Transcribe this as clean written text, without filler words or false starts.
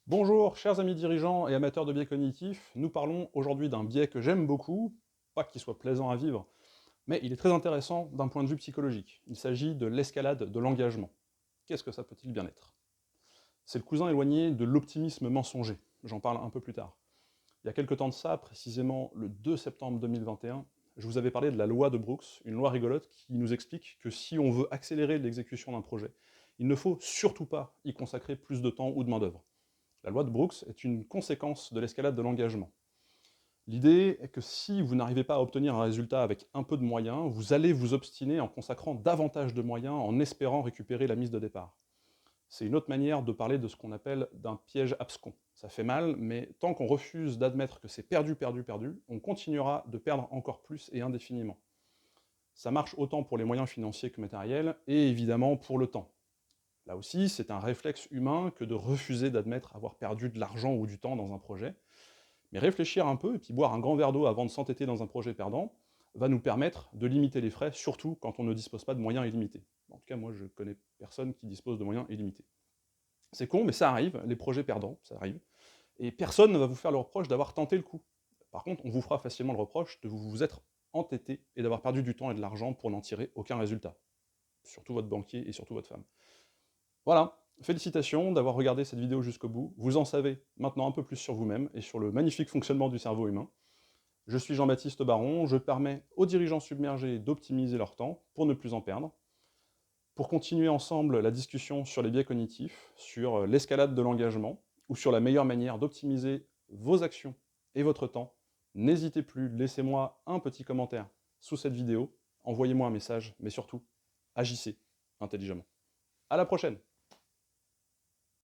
Bonjour, chers amis dirigeants et amateurs de biais cognitifs, nous parlons aujourd'hui d'un biais que j'aime beaucoup, pas qu'il soit plaisant à vivre, mais il est très intéressant d'un point de vue psychologique. Il s'agit de l'escalade de l'engagement. Qu'est-ce que ça peut-il bien être? C'est le cousin éloigné de l'optimisme mensonger, j'en parle un peu plus tard. Il y a quelques temps de ça, précisément le 2 septembre 2021, je vous avais parlé de la loi de Brooks, une loi rigolote qui nous explique que si on veut accélérer l'exécution d'un projet, il ne faut surtout pas y consacrer plus de temps ou de main-d'œuvre. La loi de Brooks est une conséquence de l'escalade de l'engagement. L'idée est que si vous n'arrivez pas à obtenir un résultat avec un peu de moyens, vous allez vous obstiner en consacrant davantage de moyens en espérant récupérer la mise de départ. C'est une autre manière de parler de ce qu'on appelle d'un piège abscon. Ça fait mal, mais tant qu'on refuse d'admettre que c'est perdu, perdu, perdu, on continuera de perdre encore plus et indéfiniment. Ça marche autant pour les moyens financiers que matériels, et évidemment pour le temps. Là aussi, c'est un réflexe humain que de refuser d'admettre avoir perdu de l'argent ou du temps dans un projet. Mais réfléchir un peu et puis boire un grand verre d'eau avant de s'entêter dans un projet perdant va nous permettre de limiter les frais, surtout quand on ne dispose pas de moyens illimités. En tout cas, moi, je connais personne qui dispose de moyens illimités. C'est con, mais ça arrive, les projets perdants, ça arrive. Et personne ne va vous faire le reproche d'avoir tenté le coup. Par contre, on vous fera facilement le reproche de vous être entêté et d'avoir perdu du temps et de l'argent pour n'en tirer aucun résultat. Surtout votre banquier et surtout votre femme. Voilà, félicitations d'avoir regardé cette vidéo jusqu'au bout. Vous en savez maintenant un peu plus sur vous-même et sur le magnifique fonctionnement du cerveau humain. Je suis Jean-Baptiste Baron, je permets aux dirigeants submergés d'optimiser leur temps pour ne plus en perdre. Pour continuer ensemble la discussion sur les biais cognitifs, sur l'escalade de l'engagement, ou sur la meilleure manière d'optimiser vos actions et votre temps, n'hésitez plus, laissez-moi un petit commentaire sous cette vidéo, envoyez-moi un message, mais surtout, agissez intelligemment. À la prochaine!